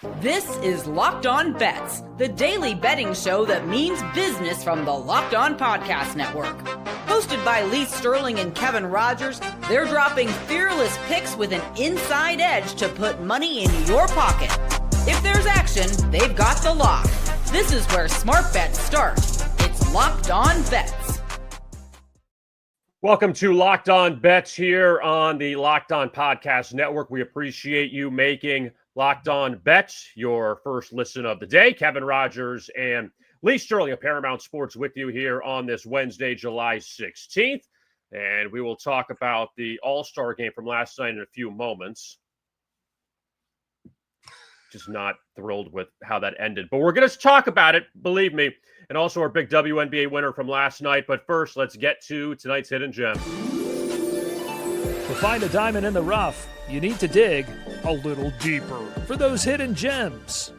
This is Locked On Bets, the daily betting show that means business from the Locked On Podcast Network. Hosted by Lee Sterling and Kevin Rogers, they're dropping fearless picks with an inside edge to put money in your pocket. If there's action, they've got the lock. This is where smart bets start. It's Locked On Bets. Welcome to Locked On Bets here on the Locked On Podcast Network. We appreciate you making Locked On Bets your first listen of the day. Kevin Rogers and Lee Sterling of Paramount Sports with you here on this Wednesday, July 16th. And we will talk about the All-Star Game from last night in a few moments. Just not thrilled with how that ended. But we're going to talk about it, believe me, and also our big WNBA winner from last night. But first, let's get to tonight's Hidden Gem. To find a diamond in the rough, you need to dig a little deeper for those hidden gems.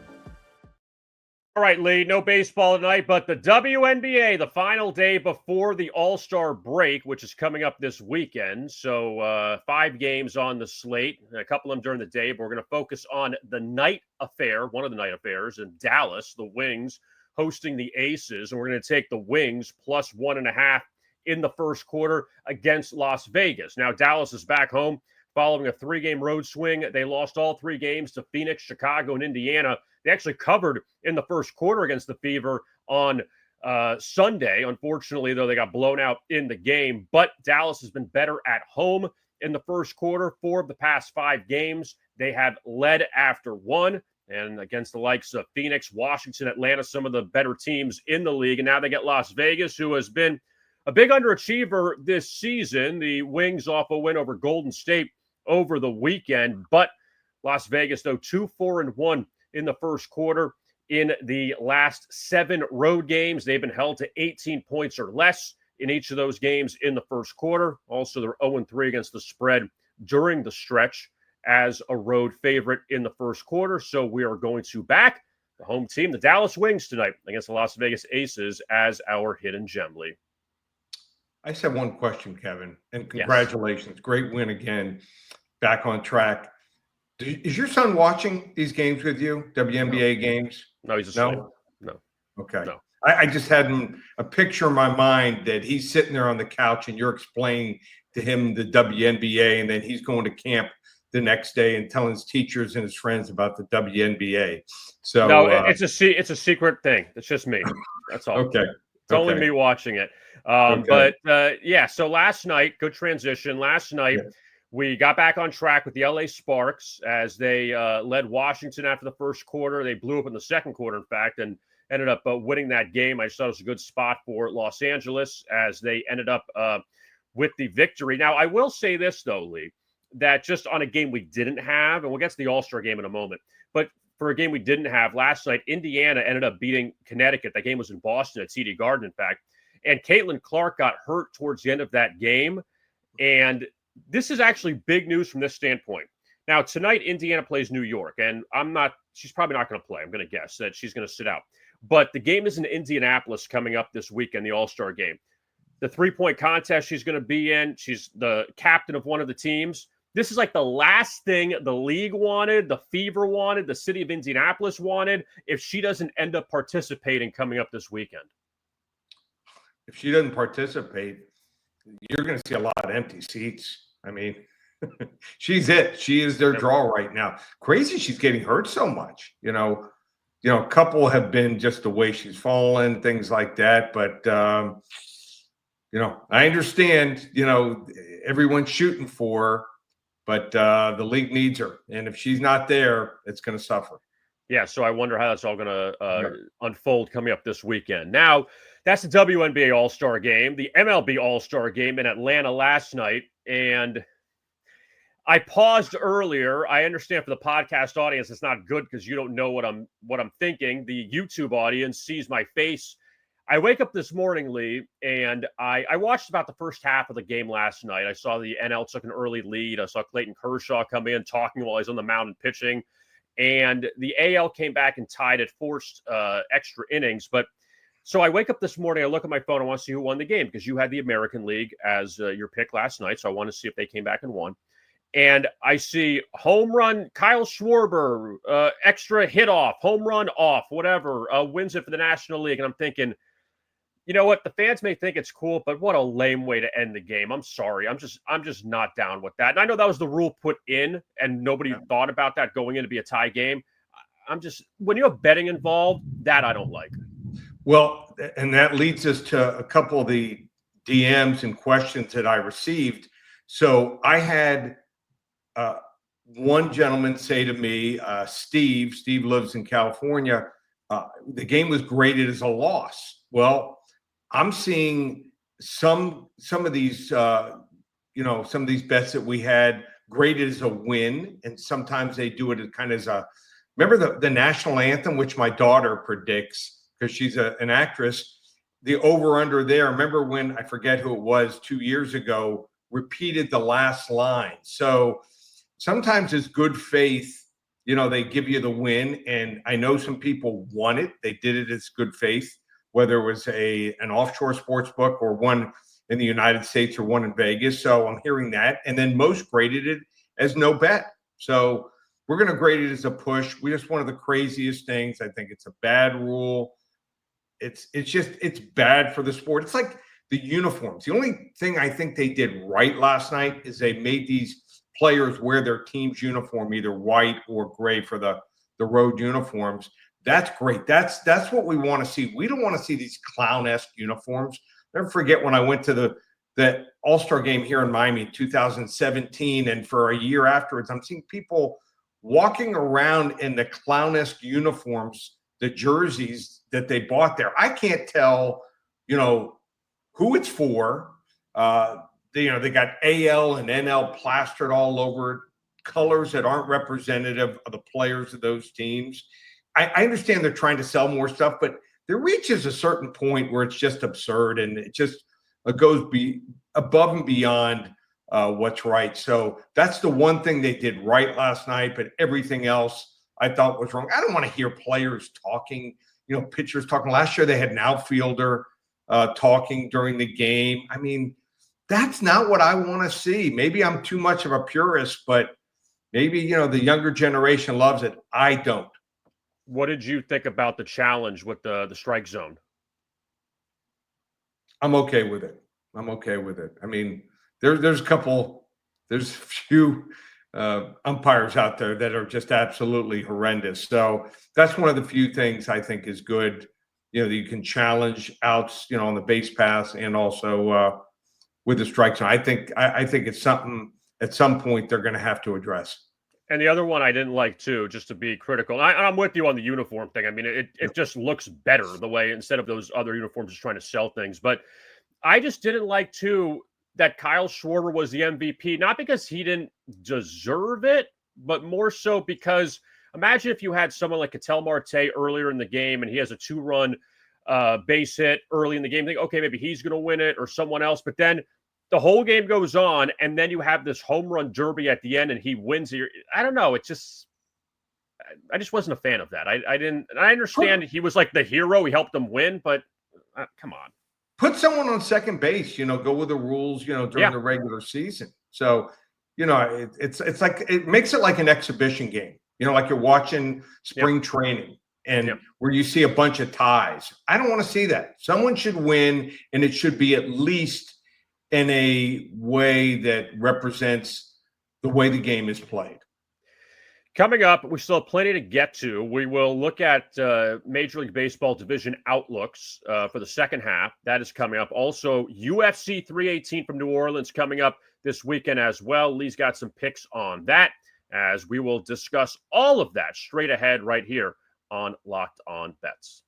All right, Lee, no baseball tonight, but the WNBA, the final day before the All-Star break, which is coming up this weekend. So 5 games on the slate, a couple of them during the day, but we're going to focus on the night affair, one of the night affairs in Dallas, the Wings hosting the Aces, and we're going to take the Wings plus 1.5 in the first quarter against Las Vegas. Now, Dallas is back home following a 3-game road swing. They lost all 3 games to Phoenix, Chicago, and Indiana. They actually covered in the first quarter against the Fever on Sunday. Unfortunately, though, they got blown out in the game. But Dallas has been better at home in the first quarter. 4 of the past 5 games, they have led after 1. And against the likes of Phoenix, Washington, Atlanta, some of the better teams in the league. And now they get Las Vegas, who has been a big underachiever this season. The Wings off a win over Golden State over the weekend. But Las Vegas, though, 2-4-1 in the first quarter. In the last 7 road games, they've been held to 18 points or less in each of those games in the first quarter. Also, they're 0-3 against the spread during the stretch as a road favorite in the first quarter. So we are going to back the home team, the Dallas Wings, tonight against the Las Vegas Aces as our hidden gem, Lee. I just have one question, Kevin, and congratulations. Yes. Great win again. Back on track. Is your son watching these games with you, WNBA games? No, he's asleep. No. Okay. No. I just had a picture in my mind that he's sitting there on the couch and you're explaining to him the WNBA, and then he's going to camp the next day and telling his teachers and his friends about the WNBA. So no, it's a secret thing. It's just me. That's all. Okay. It's only me watching it. Okay. But so last night, good transition. Last night, we got back on track with the LA Sparks as they led Washington after the first quarter. They blew up in the second quarter, in fact, and ended up winning that game. I just thought it was a good spot for Los Angeles as they ended up with the victory. Now, I will say this, though, Lee, that just on a game we didn't have, and we'll get to the All-Star game in a moment, but for a game we didn't have last night, Indiana ended up beating Connecticut. That game was in Boston at TD Garden, in fact. And Caitlin Clark got hurt towards the end of that game. And this is actually big news from this standpoint. Now, tonight, Indiana plays New York. And she's probably not going to play. I'm going to guess that she's going to sit out. But the game is in Indianapolis coming up this weekend, the All-Star game. The 3-point contest she's going to be in. She's the captain of one of the teams. This is like the last thing the league wanted, the Fever wanted, the city of Indianapolis wanted, if she doesn't end up participating coming up this weekend. If she doesn't participate, you're going to see a lot of empty seats. I mean, she's it. She is their draw right now. Crazy she's getting hurt so much. A couple have been just the way she's fallen, things like that. But, I understand, everyone's shooting for her. But the league needs her. And if she's not there, it's going to suffer. Yeah, so I wonder how that's all going to unfold coming up this weekend. Now, that's the WNBA All-Star Game, the MLB All-Star Game in Atlanta last night. And I paused earlier. I understand for the podcast audience, it's not good because you don't know what I'm thinking. The YouTube audience sees my face. I wake up this morning, Lee, and I watched about the first half of the game last night. I saw the NL took an early lead. I saw Clayton Kershaw come in talking while he's on the mound and pitching. And the AL came back and tied it, forced extra innings. But so I wake up this morning, I look at my phone, I want to see who won the game because you had the American League as your pick last night. So I want to see if they came back and won. and I see home run, Kyle Schwarber, extra hit off, home run off, whatever, wins it for the National League. And I'm thinking, you know what? The fans may think it's cool, but what a lame way to end the game. I'm sorry. I'm just not down with that. And I know that was the rule put in, and nobody thought about that going in to be a tie game. When you have betting involved, that I don't like. Well, and that leads us to a couple of the DMs and questions that I received. So I had one gentleman say to me, Steve lives in California, the game was graded as a loss. Well, I'm seeing some of these, some of these bets that we had graded as a win, and sometimes they do it as kind of as a. Remember the national anthem, which my daughter predicts because she's an actress. The over/under there. Remember when, I forget who it was 2 years ago, repeated the last line. So sometimes it's good faith. They give you the win, and I know some people won it. They did it as good faith, whether it was an offshore sports book or one in the United States or one in Vegas. So I'm hearing that. And then most graded it as no bet. So we're going to grade it as a push. Just one of the craziest things. I think it's a bad rule. It's bad for the sport. It's like the uniforms. The only thing I think they did right last night is they made these players wear their team's uniform, either white or gray for the road uniforms. That's great. That's what we want to see. We don't want to see these clown-esque uniforms. Never forget when I went to the All-Star Game here in Miami in 2017, and for a year afterwards, I'm seeing people walking around in the clown-esque uniforms, the jerseys that they bought there. I can't tell, who it's for. They got AL and NL plastered all over it, colors that aren't representative of the players of those teams. I understand they're trying to sell more stuff, but there reaches a certain point where it's just absurd, and it goes above and beyond what's right. So that's the one thing they did right last night, but everything else I thought was wrong. I don't want to hear players talking, pitchers talking. Last year they had an outfielder talking during the game. I mean, that's not what I want to see. Maybe I'm too much of a purist, but maybe, the younger generation loves it. I don't. What did you think about the challenge with the strike zone? I'm okay with it. I mean, there's a few umpires out there that are just absolutely horrendous. So that's one of the few things I think is good. That you can challenge outs, on the base pass and also with the strike zone. I think it's something at some point they're going to have to address. And the other one I didn't like too, just to be critical. I'm with you on the uniform thing. I mean, it just looks better the way, instead of those other uniforms just trying to sell things. But I just didn't like too that Kyle Schwarber was the MVP, not because he didn't deserve it, but more so because imagine if you had someone like Ketel Marte earlier in the game and he has a 2-run base hit early in the game. Think, okay, maybe he's going to win it or someone else. But then the whole game goes on, and then you have this home run derby at the end, and he wins it. I don't know. I just wasn't a fan of that. I understand he was like the hero. He helped them win, but come on. Put someone on second base, go with the rules, during the regular season. So, it's like, it makes it like an exhibition game, like you're watching spring training and where you see a bunch of ties. I don't want to see that. Someone should win, and it should be at least in a way that represents the way the game is played. Coming up, we still have plenty to get to. We will look at Major League Baseball division outlooks for the second half. That is coming up. Also, UFC 318 from New Orleans coming up this weekend as well. Lee's got some picks on that, as we will discuss all of that straight ahead right here on Locked On Bets.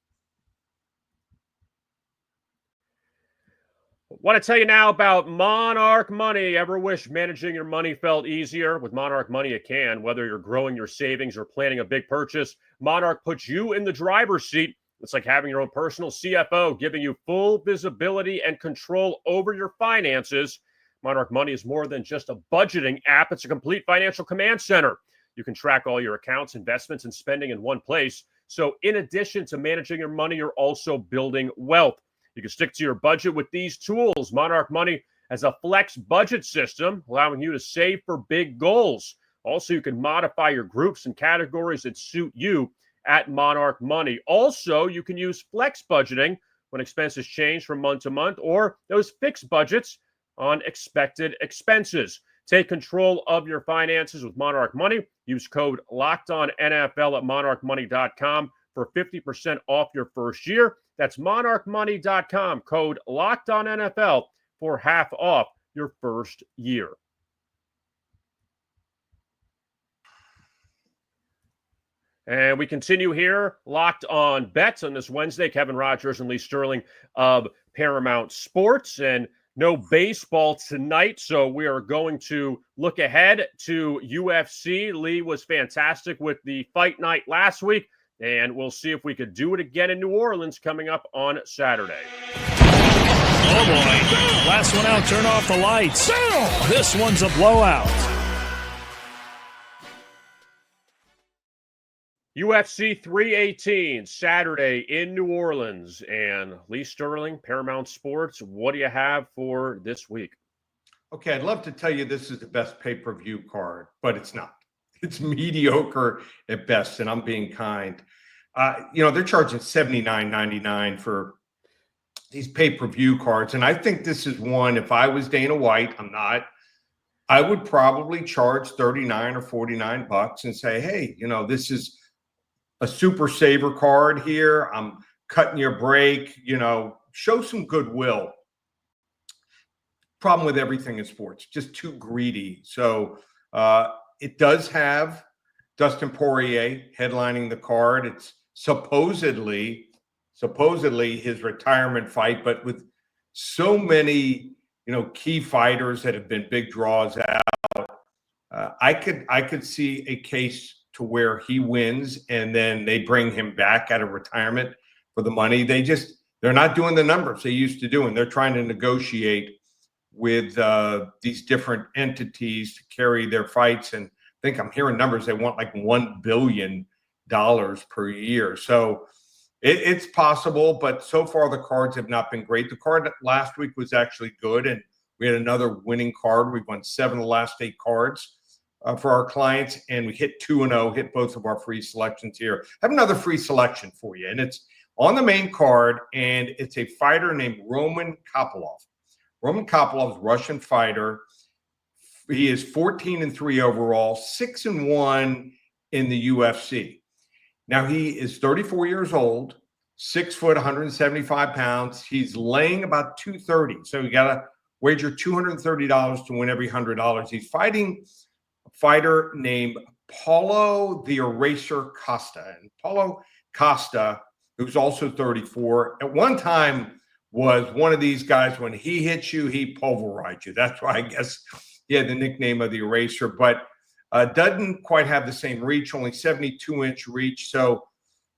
Want to tell you now about Monarch Money. Ever wish managing your money felt easier? With Monarch Money, it can. Whether you're growing your savings or planning a big purchase, Monarch puts you in the driver's seat. It's like having your own personal CFO, giving you full visibility and control over your finances. Monarch Money is more than just a budgeting app. It's a complete financial command center. You can track all your accounts, investments, and spending in one place. So in addition to managing your money, you're also building wealth. You can stick to your budget with these tools. Monarch Money has a flex budget system, allowing you to save for big goals. Also, you can modify your groups and categories that suit you at Monarch Money. Also, you can use flex budgeting when expenses change from month to month, or those fixed budgets on expected expenses. Take control of your finances with Monarch Money. Use code LOCKEDONNFL at monarchmoney.com for 50% off your first year. That's monarchmoney.com, code LOCKEDONNFL for half off your first year. And we continue here, Locked On Bets on this Wednesday. Kevin Rogers and Lee Sterling of Paramount Sports. And no baseball tonight, so we are going to look ahead to UFC. Lee was fantastic with the fight night last week, and we'll see if we could do it again in New Orleans coming up on Saturday. Oh, boy. Last one out, turn off the lights. This one's a blowout. UFC 318, Saturday in New Orleans. And Lee Sterling, Paramount Sports, what do you have for this week? Okay, I'd love to tell you this is the best pay-per-view card, but it's not. It's mediocre at best, and I'm being kind. They're charging $79.99 for these pay-per-view cards, and I think this is one, if I was Dana White, I'm not, I would probably charge $39 or $49 and say, hey, this is a super saver card here. I'm cutting your break, show some goodwill. Problem with everything in sports, just too greedy. So it does have Dustin Poirier headlining the card. It's supposedly his retirement fight, but with so many, key fighters that have been big draws out, I could see a case to where he wins and then they bring him back out of retirement for the money. They're not doing the numbers they used to do, and they're trying to negotiate with these different entities to carry their fights. And I think I'm hearing numbers, they want like $1 billion per year. So it's possible, but so far the cards have not been great. The card last week was actually good, and we had another winning card. We won 7 of the last 8 cards for our clients, and we hit 2-0, hit both of our free selections here. I have another free selection for you, and it's on the main card, and it's a fighter named Roman Kopylov. Roman Kopylov is a Russian fighter. He is 14-3 overall, 6-1 in the UFC. Now, he is 34 years old, 6 foot, 175 pounds. He's laying about 230, so you got to wager $230 to win every $100. He's fighting fighter named Paulo the Eraser Costa. And Paulo Costa, who's also 34, at one time was one of these guys, when he hits you, he pulverized you. That's why I guess he had the nickname of the Eraser, but doesn't quite have the same reach, only 72-inch reach. So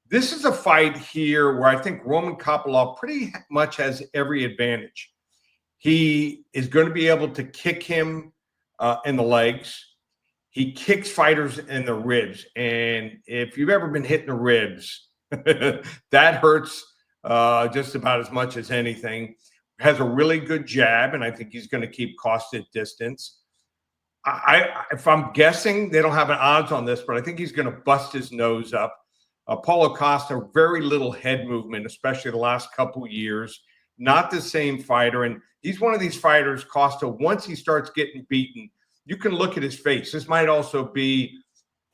this is a fight here where I think Roman Kopylov pretty much has every advantage. He is going to be able to kick him in the legs. He kicks fighters in the ribs. And if you've ever been hit in the ribs, that hurts just about as much as anything. Has a really good jab, and I think he's going to keep Costa at distance. If I'm guessing, they don't have an odds on this, but I think he's going to bust his nose up. Paulo Costa, very little head movement, especially the last couple years. Not the same fighter. And he's one of these fighters, Costa, once he starts getting beaten, you can look at his face. This might also be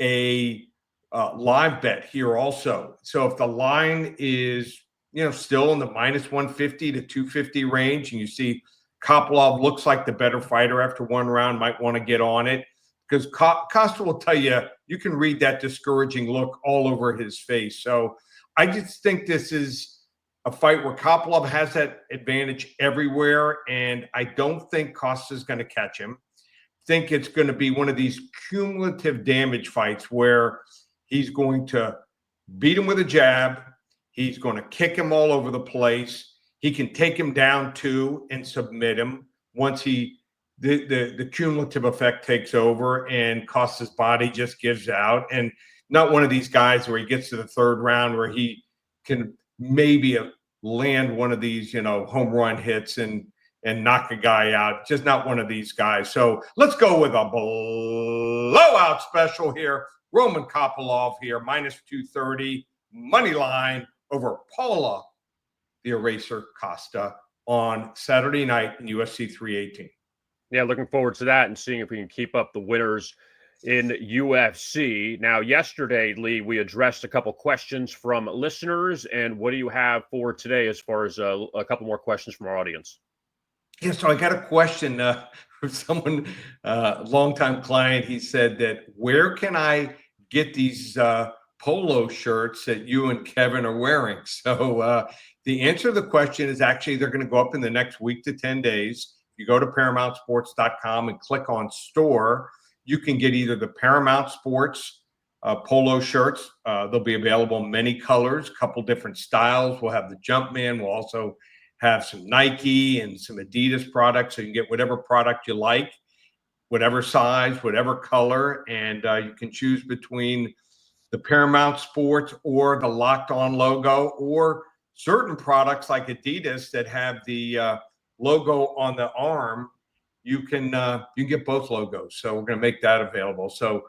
a live bet here also. So if the line is, still in the minus 150 to 250 range, and you see Kopylov looks like the better fighter after one round, might want to get on it, because Costa will tell you, you can read that discouraging look all over his face. So I just think this is a fight where Kopylov has that advantage everywhere, and I don't think Costa's going to catch him. I think it's going to be one of these cumulative damage fights where he's going to beat him with a jab. He's going to kick him all over the place. He can take him down too and submit him once the cumulative effect takes over and Costa's body just gives out. And not one of these guys where he gets to the third round where he can maybe land one of these, home run hits and and knock a guy out. Just not one of these guys. So let's go with a blowout special here. Roman Kopylov here, minus 230, money line over Paula the Eraser Costa on Saturday night in UFC 318. Yeah, looking forward to that and seeing if we can keep up the winners in UFC. Now, yesterday, Lee, we addressed a couple questions from listeners. And what do you have for today as far as a couple more questions from our audience? Yeah, so I got a question from someone, longtime client. He said that, where can I get these polo shirts that you and Kevin are wearing? So the answer to the question is actually they're going to go up in the next week to 10 days. You go to ParamountSports.com and click on store. You can get either the Paramount Sports polo shirts. They'll be available in many colors, a couple different styles. We'll have the Jumpman. We'll also have some Nike and some Adidas products. So you can get whatever product you like, whatever size, whatever color. And you can choose between the Paramount Sports or the Locked On logo, or certain products like Adidas that have the logo on the arm. You can get both logos. So we're going to make that available. So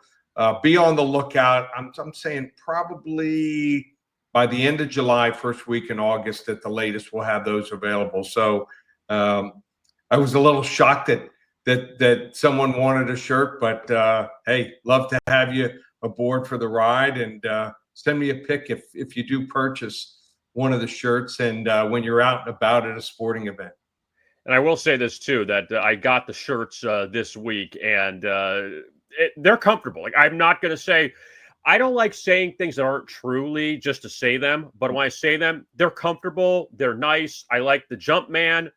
be on the lookout. I'm saying probably by the end of July, first week in August at the latest, we'll have those available. So I was a little shocked that someone wanted a shirt, but hey, love to have you aboard for the ride, and send me a pic if you do purchase one of the shirts and when you're out and about at a sporting event. And I will say this too, that I got the shirts this week, and they're comfortable. Like, I'm not going to say, I don't like saying things that aren't truly just to say them, but when I say them, they're comfortable, they're nice. I like the Jumpman.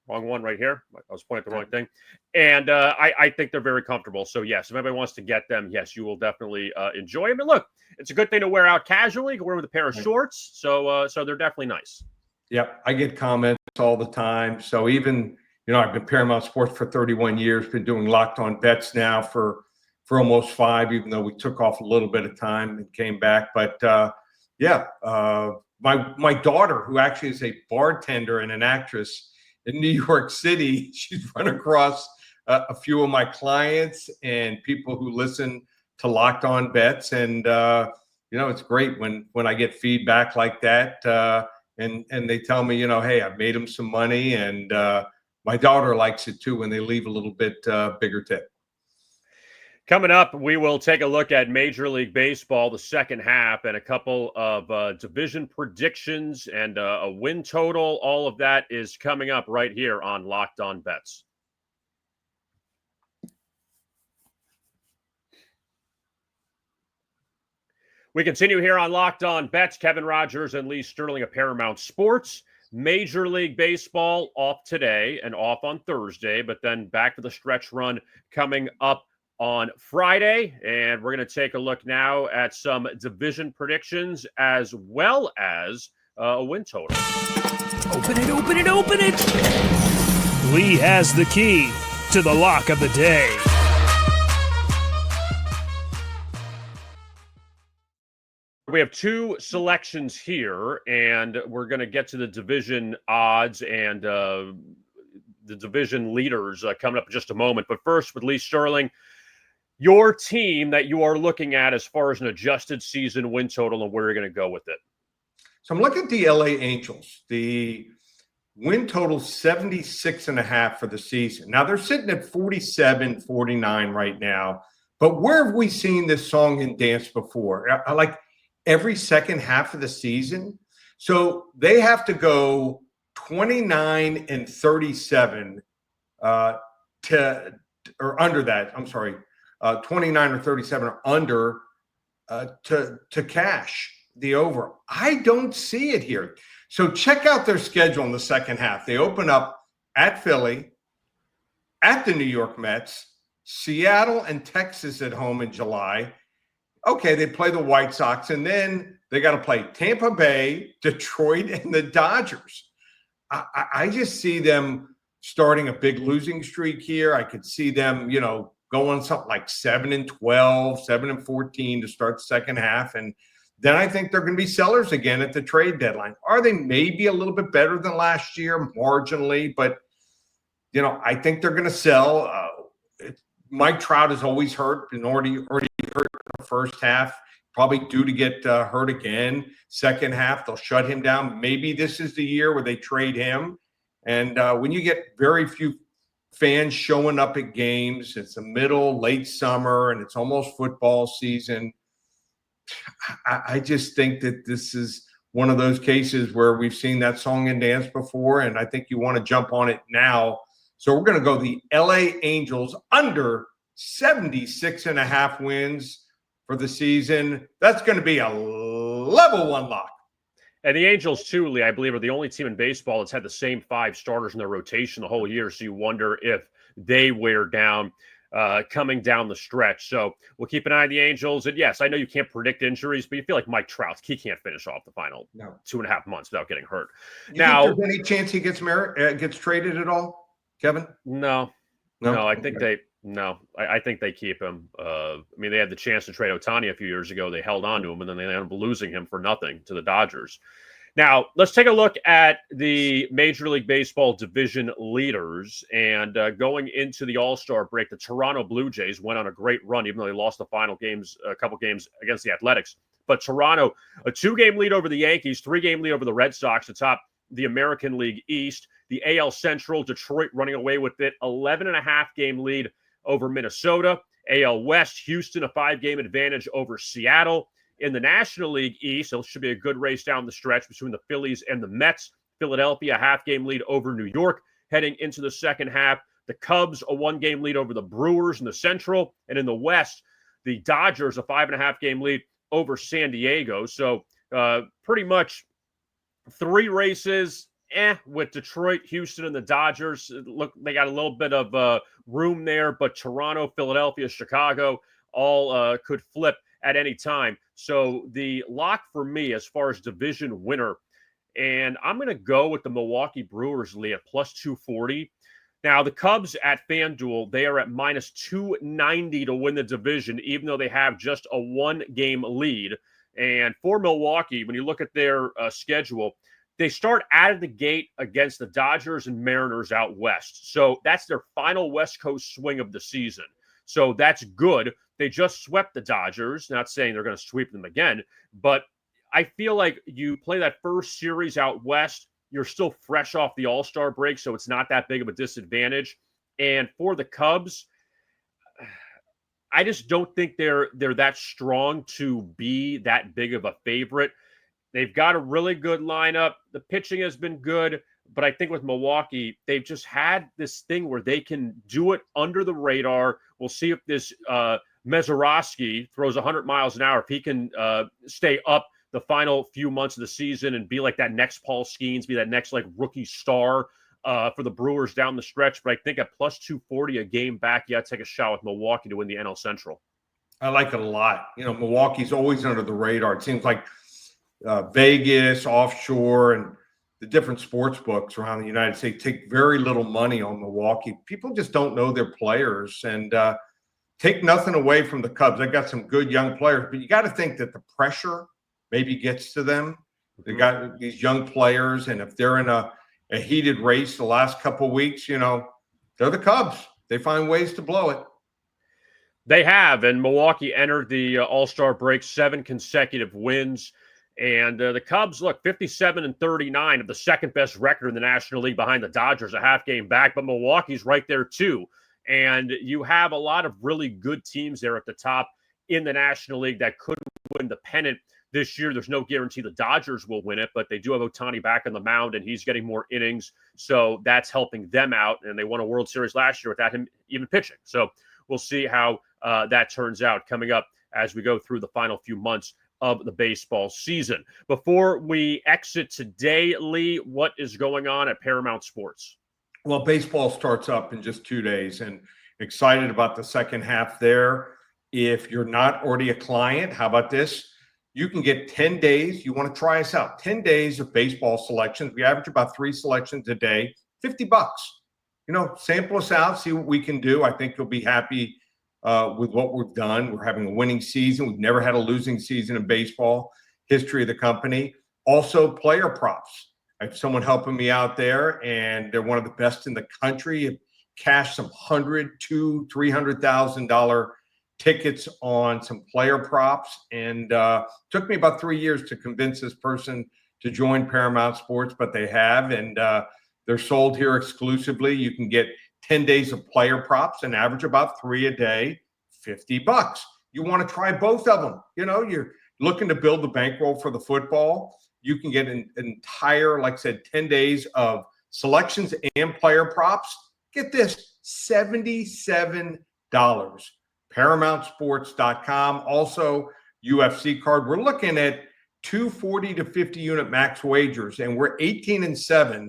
Wrong one right here. I was pointing at the wrong thing. And I think they're very comfortable. So, yes, if anybody wants to get them, yes, you will definitely enjoy them. And look, it's a good thing to wear out casually. You can wear with a pair of shorts. So they're definitely nice. Yep. I get comments all the time. So even, I've been Paramount Sports for 31 years, been doing Locked On Bets now for almost 5, even though we took off a little bit of time and came back. But my daughter, who actually is a bartender and an actress in New York City, she's run across a few of my clients and people who listen to Locked On Bets. And, it's great when I get feedback like that. And they tell me, hey, I've made them some money. And my daughter likes it too when they leave a little bit bigger tip. Coming up, we will take a look at Major League Baseball, the second half, and a couple of division predictions and a win total. All of that is coming up right here on Locked On Bets. We continue here on Locked On Bets. Kevin Rogers and Lee Sterling of Paramount Sports. Major League Baseball off today and off on Thursday, but then back for the stretch run coming up on Friday. And we're going to take a look now at some division predictions as well as a win total. Open it, open it, open it! Lee has the key to the lock of the day. We have two selections here, and we're going to get to the division odds and the division leaders coming up in just a moment. But first, with Lee Sterling, your team that you are looking at as far as an adjusted season win total and where you're going to go with it. So I'm looking at the LA Angels. The win total 76.5 for the season. Now they're sitting at 47-49 right now. But where have we seen this song and dance before? I like every second half of the season. So they have to go 29-37 or under that. I'm sorry, 29 or 37 or under to cash the over. I don't see it here. So check out their schedule in the second half. They open up at Philly, at the New York Mets, Seattle and Texas at home in July. Okay, they play the White Sox, and then they got to play Tampa Bay, Detroit, and the Dodgers. I just see them starting a big losing streak here. I could see them, going something like 7-12, 7-14 to start the second half. And then I think they're going to be sellers again at the trade deadline. Are they maybe a little bit better than last year, marginally? But I think they're going to sell. Mike Trout is always hurt and already hurt in the first half. Probably due to get hurt again. Second half, they'll shut him down. Maybe this is the year where they trade him. And when you get very few fans showing up at games, it's the late summer, and it's almost football season. I just think that this is one of those cases where we've seen that song and dance before, and I think you want to jump on it now. So we're going to go the LA Angels under 76.5 wins for the season. That's going to be a level 1 lock. And the Angels, too, Lee, I believe, are the only team in baseball that's had the same 5 starters in their rotation the whole year. So you wonder if they wear down coming down the stretch. So we'll keep an eye on the Angels. And yes, I know you can't predict injuries, but you feel like Mike Trout, he can't finish off the final 2.5 months without getting hurt. You think there's any chance he gets traded at all, Kevin? No, I think I think they keep him. They had the chance to trade Ohtani a few years ago. They held on to him, and then they ended up losing him for nothing to the Dodgers. Now, let's take a look at the Major League Baseball division leaders. And going into the All-Star break, the Toronto Blue Jays went on a great run, even though they lost the final games, a couple games against the Athletics. But Toronto, a 2-game lead over the Yankees, 3-game lead over the Red Sox to top the American League East. The AL Central, Detroit running away with it, 11.5-game lead over Minnesota. AL West, Houston, a 5-game advantage over Seattle. In the National League East, it should be a good race down the stretch between the Phillies and the Mets. Philadelphia, a half-game lead over New York heading into the second half. The Cubs, a 1-game lead over the Brewers in the Central. And in the West, the Dodgers, a 5.5-game lead over San Diego. So pretty much 3 races, with Detroit, Houston, and the Dodgers. Look, they got a little bit of room there, but Toronto, Philadelphia, Chicago all could flip at any time. So the lock for me as far as division winner, and I'm going to go with the Milwaukee Brewers, Lee, at plus 240. Now, the Cubs at FanDuel, they are at minus 290 to win the division, even though they have just a 1-game lead. And for Milwaukee, when you look at their schedule, they start out of the gate against the Dodgers and Mariners out west. So that's their final West Coast swing of the season. So that's good. They just swept the Dodgers. Not saying they're going to sweep them again, but I feel like you play that first series out west, you're still fresh off the All-Star break, so it's not that big of a disadvantage. And for the Cubs, I just don't think they're that strong to be that big of a favorite. They've got a really good lineup. The pitching has been good, but I think with Milwaukee, they've just had this thing where they can do it under the radar. We'll see if this Mazeroski throws 100 miles an hour, if he can stay up the final few months of the season and be like that next Paul Skeens, be that next like rookie star for the Brewers down the stretch. But I think at plus 240 a game back, you got to take a shot with Milwaukee to win the NL Central. I like it a lot. Milwaukee's always under the radar. It seems like Vegas, offshore, and the different sports books around the United States take very little money on Milwaukee. People just don't know their players, and take nothing away from the Cubs. They got some good young players, but you got to think that the pressure maybe gets to them. They got these young players, and if they're in a heated race the last couple of weeks, they're the Cubs. They find ways to blow it. They have, and Milwaukee entered the All-Star break 7 consecutive wins. And the Cubs, look, 57-39 of the second best record in the National League behind the Dodgers, a half game back, but Milwaukee's right there too. And you have a lot of really good teams there at the top in the National League that could win the pennant this year. There's no guarantee the Dodgers will win it, but they do have Ohtani back on the mound, and he's getting more innings. So that's helping them out. And they won a World Series last year without him even pitching. So we'll see how that turns out coming up as we go through the final few months of the baseball season. Before we exit today, Lee, what is going on at Paramount Sports? Well, baseball starts up in just 2 days, and excited about the second half there. If you're not already a client, how about this? You can get 10 days. You want to try us out. 10 days of baseball selections. We average about 3 selections a day, $50. Sample us out, see what we can do. I think you'll be happy with what we've done. We're having a winning season. We've never had a losing season in baseball history of the company. Also, player props. I have someone helping me out there, and they're one of the best in the country. Cashed some $100,000 to $300,000 tickets on some player props, and took me about 3 years to convince this person to join Paramount Sports, but they have, and they're sold here exclusively. You can get 10 days of player props and average about 3 a day, $50. You want to try both of them. You know, you're looking to build the bankroll for the football. You can get an entire, like I said, 10 days of selections and player props. Get this, $77. ParamountSports.com. Also, UFC card. We're looking at 240 to 50 unit max wagers, and we're 18-7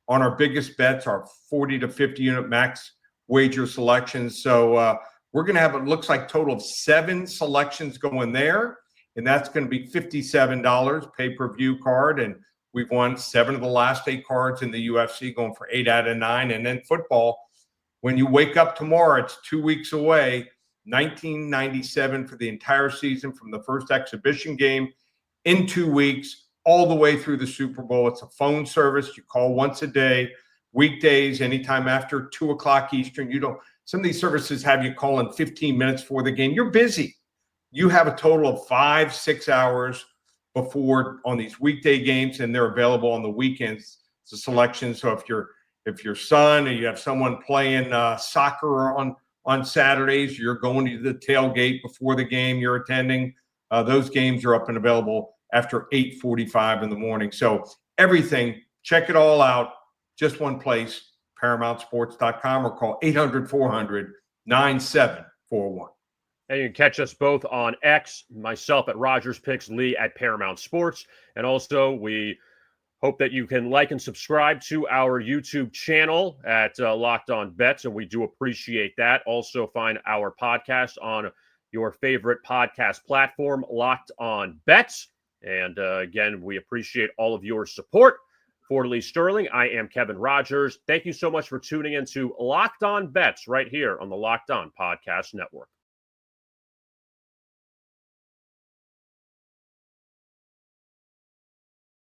on our biggest bets, our 40 to 50 unit max wager selections. So we're going to have, it looks like, total of 7 selections going there, and that's going to be $57 pay-per-view card. And we've won 7 of the last 8 cards in the UFC, going for 8 out of 9. And then football, when you wake up tomorrow, it's 2 weeks away, $19.97 for the entire season, from the first exhibition game in 2 weeks all the way through the Super Bowl. It's a phone service. You call once a day, weekdays, anytime after 2 o'clock Eastern. You don't, some of these services have you call in 15 minutes before the game. You're busy. You have a total of 5-6 hours before on these weekday games, and they're available on the weekends. It's a selection. So if your son or you have someone playing soccer on Saturdays, you're going to the tailgate before the game you're attending. Those games are up and available after 8:45 in the morning. So everything, check it all out. Just one place, ParamountSports.com, or call 800-400-9741. And you can catch us both on X, myself at Rogers Picks, Lee at Paramount Sports. And also, we hope that you can like and subscribe to our YouTube channel at Locked On Bets, and we do appreciate that. Also, find our podcast on your favorite podcast platform, Locked On Bets. And again, we appreciate all of your support. For Lee Sterling, I am Kevin Rogers. Thank you so much for tuning in to Locked On Bets right here on the Locked On Podcast Network.